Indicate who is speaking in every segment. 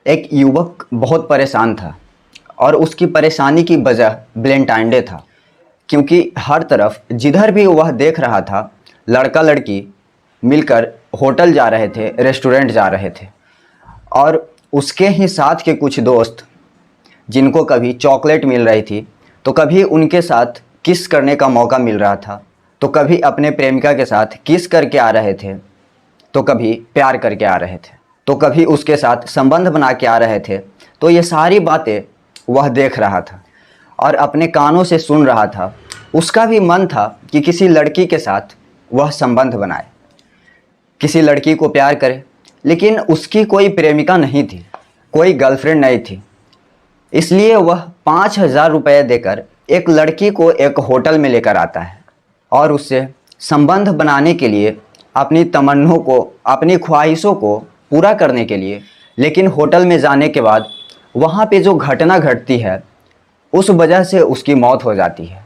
Speaker 1: एक युवक बहुत परेशान था और उसकी परेशानी की वजह वैलेंटाइन डे था। क्योंकि हर तरफ जिधर भी वह देख रहा था, लड़का लड़की मिलकर होटल जा रहे थे, रेस्टोरेंट जा रहे थे। और उसके ही साथ के कुछ दोस्त जिनको कभी चॉकलेट मिल रही थी, तो कभी उनके साथ किस करने का मौका मिल रहा था, तो कभी अपने प्रेमिका के साथ किस करके आ रहे थे, तो कभी प्यार करके आ रहे थे, तो कभी उसके साथ संबंध बना के आ रहे थे। तो ये सारी बातें वह देख रहा था और अपने कानों से सुन रहा था। उसका भी मन था कि किसी लड़की के साथ वह संबंध बनाए, किसी लड़की को प्यार करे, लेकिन उसकी कोई प्रेमिका नहीं थी, कोई गर्लफ्रेंड नहीं थी। इसलिए वह 5,000 रुपये देकर एक लड़की को एक होटल में लेकर आता है और उससे संबंध बनाने के लिए, अपनी तमन्नों को, अपनी ख्वाहिशों को पूरा करने के लिए। लेकिन होटल में जाने के बाद वहाँ पे जो घटना घटती है, उस वजह से उसकी मौत हो जाती है।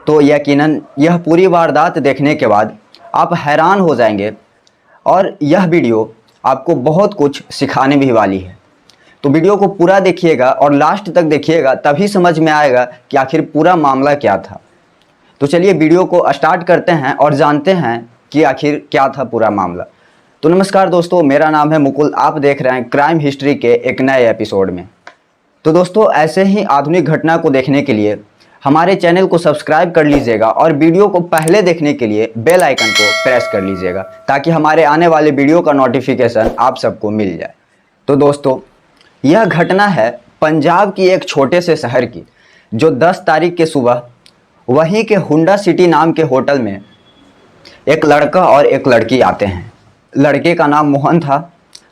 Speaker 1: तो यकीनन यह पूरी वारदात देखने के बाद आप हैरान हो जाएंगे और यह वीडियो आपको बहुत कुछ सिखाने भी वाली है। तो वीडियो को पूरा देखिएगा और लास्ट तक देखिएगा, तभी समझ में आएगा कि आखिर पूरा मामला क्या था। तो चलिए वीडियो को स्टार्ट करते हैं और जानते हैं कि आखिर क्या था पूरा मामला। तो नमस्कार दोस्तों, मेरा नाम है मुकुल। आप देख रहे हैं क्राइम हिस्ट्री के एक नए एपिसोड में। तो दोस्तों, ऐसे ही आधुनिक घटना को देखने के लिए हमारे चैनल को सब्सक्राइब कर लीजिएगा और वीडियो को पहले देखने के लिए बेल आइकन को प्रेस कर लीजिएगा, ताकि हमारे आने वाले वीडियो का नोटिफिकेशन आप सबको मिल जाए। तो दोस्तों, यह घटना है पंजाब की एक छोटे से शहर की, जो 10 तारीख के सुबह वहीं के हुंडा सिटी नाम के होटल में एक लड़का और एक लड़की आते हैं। लड़के का नाम मोहन था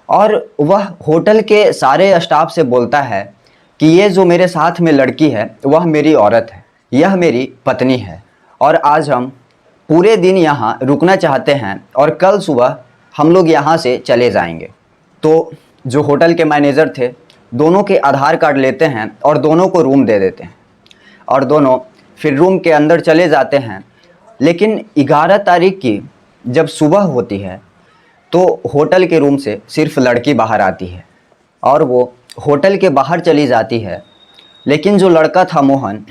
Speaker 1: और वह होटल के सारे स्टाफ से बोलता है कि ये जो मेरे साथ में लड़की है, वह मेरी औरत है, यह मेरी पत्नी है और आज हम पूरे दिन यहाँ रुकना चाहते हैं और कल सुबह हम लोग यहाँ से चले जाएंगे। तो जो होटल के मैनेजर थे, दोनों के आधार कार्ड लेते हैं और दोनों को रूम दे देते हैं और दोनों फिर रूम के अंदर चले जाते हैं। लेकिन 11 तारीख की जब सुबह होती है, तो होटल के रूम से सिर्फ लड़की बाहर आती है और वो होटल के बाहर चली जाती है। लेकिन जो लड़का था मोहन,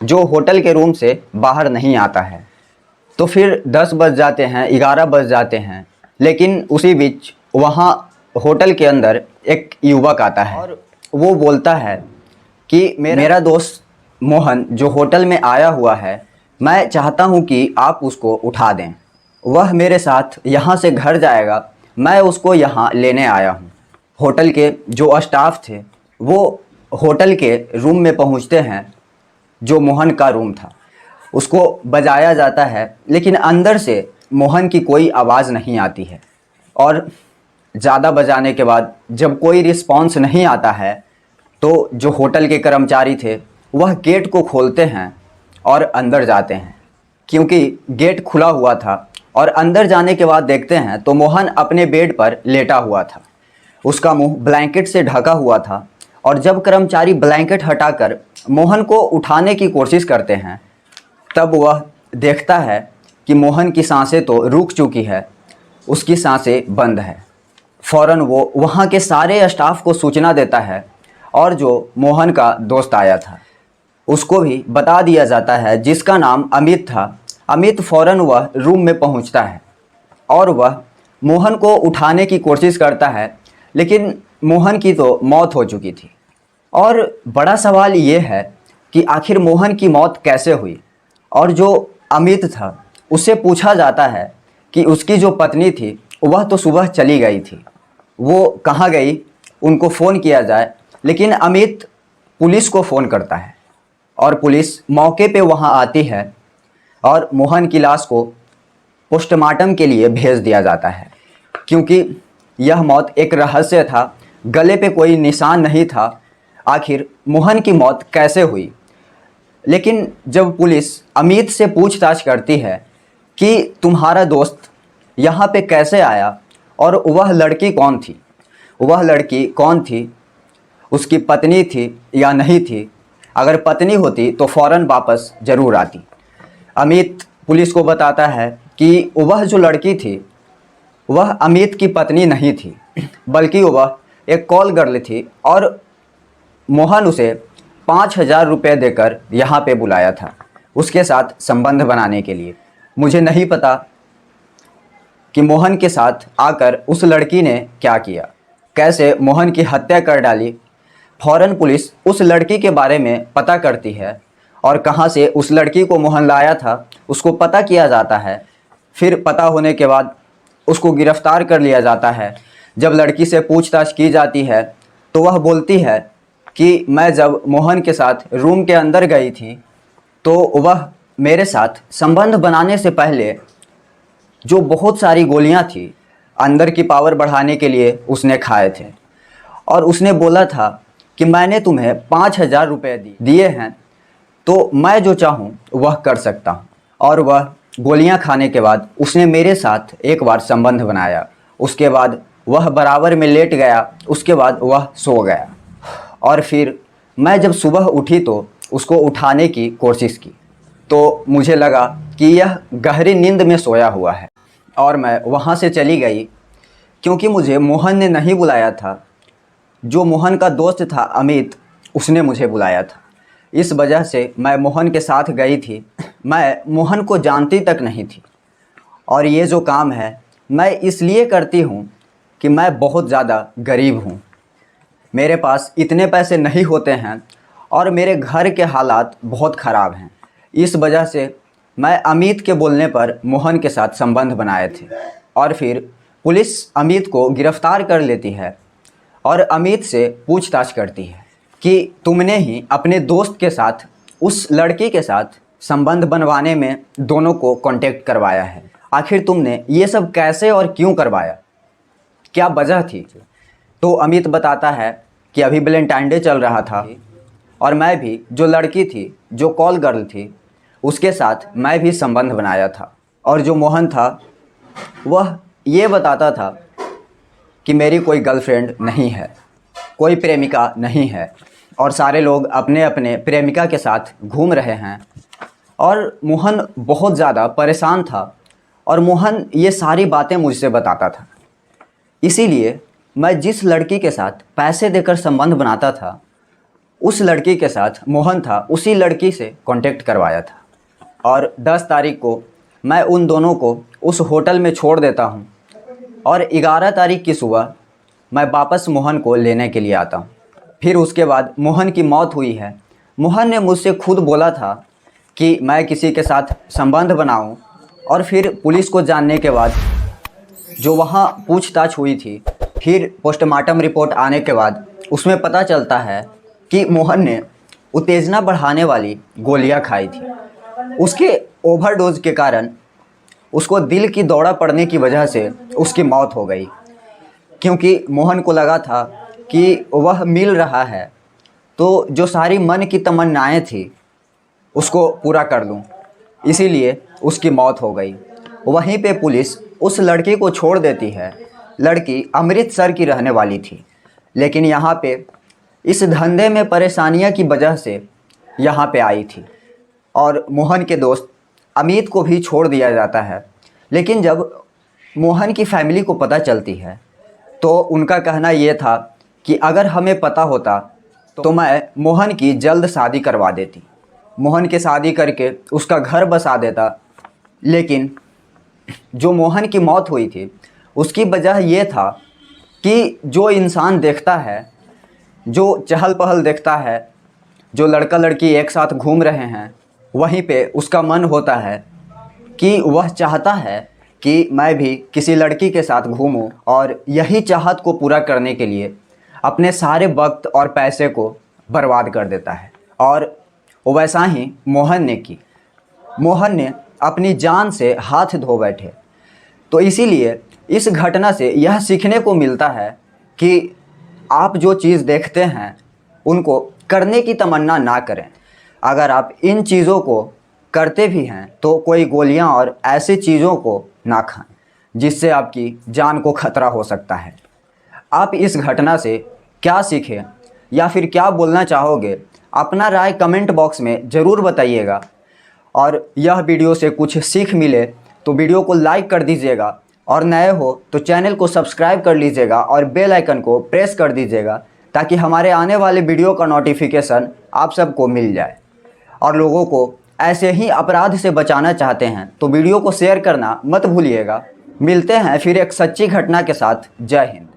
Speaker 1: जो होटल के रूम से बाहर नहीं आता है। तो फिर 10 बज जाते हैं, 11 बज जाते हैं, लेकिन उसी बीच वहाँ होटल के अंदर एक युवक आता है और वो बोलता है कि मेरा दोस्त मोहन जो होटल में आया हुआ है, मैं चाहता हूँ कि आप उसको उठा दें। वह मेरे साथ यहाँ से घर जाएगा, मैं उसको यहाँ लेने आया हूँ। होटल के जो स्टाफ थे वो होटल के रूम में पहुँचते हैं, जो मोहन का रूम था। उसको बजाया जाता है, लेकिन अंदर से मोहन की कोई आवाज़ नहीं आती है। और ज़्यादा बजाने के बाद जब कोई रिस्पॉन्स नहीं आता है, तो जो होटल के कर्मचारी थे वह गेट को खोलते हैं और अंदर जाते हैं। क्योंकि गेट खुला हुआ था और अंदर जाने के बाद देखते हैं तो मोहन अपने बेड पर लेटा हुआ था, उसका मुंह ब्लैंकेट से ढका हुआ था। और जब कर्मचारी ब्लैंकेट हटाकर मोहन को उठाने की कोशिश करते हैं, तब वह देखता है कि मोहन की सांसें तो रुक चुकी है, उसकी सांसें बंद है। फ़ौरन वो वहाँ के सारे स्टाफ को सूचना देता है और जो मोहन का दोस्त आया था उसको भी बता दिया जाता है, जिसका नाम अमित था। अमित फ़ौरन वह रूम में पहुँचता है और वह मोहन को उठाने की कोशिश करता है, लेकिन मोहन की तो मौत हो चुकी थी। और बड़ा सवाल ये है कि आखिर मोहन की मौत कैसे हुई। और जो अमित था, उससे पूछा जाता है कि उसकी जो पत्नी थी वह तो सुबह चली गई थी, वो कहाँ गई, उनको फ़ोन किया जाए। लेकिन अमित पुलिस को फ़ोन करता है और पुलिस मौके पे वहाँ आती है और मोहन की लाश को पोस्टमार्टम के लिए भेज दिया जाता है। क्योंकि यह मौत एक रहस्य था, गले पे कोई निशान नहीं था, आखिर मोहन की मौत कैसे हुई। लेकिन जब पुलिस अमित से पूछताछ करती है कि तुम्हारा दोस्त यहाँ पे कैसे आया और वह लड़की कौन थी, वह लड़की कौन थी, उसकी पत्नी थी या नहीं थी, अगर पत्नी होती तो फ़ौरन वापस ज़रूर आती। अमित पुलिस को बताता है कि वह जो लड़की थी वह अमित की पत्नी नहीं थी, बल्कि वह एक कॉल गर्ल थी और मोहन उसे 5,000 रुपये देकर यहाँ पे बुलाया था उसके साथ संबंध बनाने के लिए। मुझे नहीं पता कि मोहन के साथ आकर उस लड़की ने क्या किया, कैसे मोहन की हत्या कर डाली। फौरन पुलिस उस लड़की के बारे में पता करती है और कहाँ से उस लड़की को मोहन लाया था उसको पता किया जाता है। फिर पता होने के बाद उसको गिरफ्तार कर लिया जाता है। जब लड़की से पूछताछ की जाती है तो वह बोलती है कि मैं जब मोहन के साथ रूम के अंदर गई थी तो वह मेरे साथ संबंध बनाने से पहले जो बहुत सारी गोलियां थी अंदर की पावर बढ़ाने के लिए उसने खाए थे और उसने बोला था कि मैंने तुम्हें 5,000 रुपये दिए हैं तो मैं जो चाहूँ वह कर सकता हूँ। और वह गोलियां खाने के बाद उसने मेरे साथ एक बार संबंध बनाया, उसके बाद वह बराबर में लेट गया, उसके बाद वह सो गया और फिर मैं जब सुबह उठी तो उसको उठाने की कोशिश की तो मुझे लगा कि यह गहरी नींद में सोया हुआ है और मैं वहाँ से चली गई क्योंकि मुझे मोहन ने नहीं बुलाया था। जो मोहन का दोस्त था अमित, उसने मुझे बुलाया था। इस वजह से मैं मोहन के साथ गई थी। मैं मोहन को जानती तक नहीं थी और ये जो काम है मैं इसलिए करती हूँ कि मैं बहुत ज़्यादा गरीब हूँ, मेरे पास इतने पैसे नहीं होते हैं और मेरे घर के हालात बहुत ख़राब हैं। इस वजह से मैं अमित के बोलने पर मोहन के साथ संबंध बनाए थे और फिर पुलिस अमित को गिरफ्तार कर लेती है और अमित से पूछताछ करती है कि तुमने ही अपने दोस्त के साथ उस लड़की के साथ संबंध बनवाने में दोनों को कांटेक्ट करवाया है। आखिर तुमने ये सब कैसे और क्यों करवाया, क्या वजह थी? तो अमित बताता है कि अभी वैलेंटाइन डे चल रहा था और मैं भी जो लड़की थी, जो कॉल गर्ल थी, उसके साथ मैं भी संबंध बनाया था और जो मोहन था वह ये बताता था कि मेरी कोई गर्लफ्रेंड नहीं है, कोई प्रेमिका नहीं है और सारे लोग अपने अपने प्रेमिका के साथ घूम रहे हैं। और मोहन बहुत ज़्यादा परेशान था और मोहन ये सारी बातें मुझसे बताता था। इसीलिए मैं जिस लड़की के साथ पैसे देकर संबंध बनाता था उस लड़की के साथ मोहन था, उसी लड़की से कांटेक्ट करवाया था और 10 तारीख को मैं उन दोनों को उस होटल में छोड़ देता हूँ और 11 तारीख की सुबह मैं वापस मोहन को लेने के लिए आता हूँ। फिर उसके बाद मोहन की मौत हुई है। मोहन ने मुझसे खुद बोला था कि मैं किसी के साथ संबंध बनाऊँ और फिर पुलिस को जानने के बाद जो वहाँ पूछताछ हुई थी, फिर पोस्टमार्टम रिपोर्ट आने के बाद उसमें पता चलता है कि मोहन ने उत्तेजना बढ़ाने वाली गोलियां खाई थी। उसके ओवरडोज के कारण उसको दिल की दौरा पड़ने की वजह से उसकी मौत हो गई क्योंकि मोहन को लगा था कि वह मिल रहा है तो जो सारी मन की तमन्नाएं थी उसको पूरा कर लूं, इसीलिए उसकी मौत हो गई। वहीं पे पुलिस उस लड़की को छोड़ देती है। लड़की अमृतसर की रहने वाली थी, लेकिन यहाँ पे इस धंधे में परेशानियाँ की वजह से यहाँ पे आई थी और मोहन के दोस्त अमित को भी छोड़ दिया जाता है। लेकिन जब मोहन की फैमिली को पता चलती है तो उनका कहना ये था कि अगर हमें पता होता तो मैं मोहन की जल्द शादी करवा देती, मोहन की शादी करके उसका घर बसा देता। लेकिन जो मोहन की मौत हुई थी उसकी वजह ये था कि जो इंसान देखता है, जो चहल पहल देखता है, जो लड़का लड़की एक साथ घूम रहे हैं, वहीं पे उसका मन होता है कि वह चाहता है कि मैं भी किसी लड़की के साथ घूमूं और यही चाहत को पूरा करने के लिए अपने सारे वक्त और पैसे को बर्बाद कर देता है। और वैसा ही मोहन ने की। मोहन ने अपनी जान से हाथ धो बैठे। तो इसीलिए इस घटना से यह सीखने को मिलता है कि आप जो चीज़ देखते हैं उनको करने की तमन्ना ना करें। अगर आप इन चीज़ों को करते भी हैं तो कोई गोलियां और ऐसी चीज़ों को ना खाएं जिससे आपकी जान को खतरा हो सकता है। आप इस घटना से क्या सीखें या फिर क्या बोलना चाहोगे, अपना राय कमेंट बॉक्स में ज़रूर बताइएगा। और यह वीडियो से कुछ सीख मिले तो वीडियो को लाइक कर दीजिएगा और नए हो तो चैनल को सब्सक्राइब कर लीजिएगा और बेल आइकन को प्रेस कर दीजिएगा ताकि हमारे आने वाले वीडियो का नोटिफिकेशन आप सबको मिल जाए। और लोगों को ऐसे ही अपराध से बचाना चाहते हैं तो वीडियो को शेयर करना मत भूलिएगा। मिलते हैं फिर एक सच्ची घटना के साथ। जय हिंद।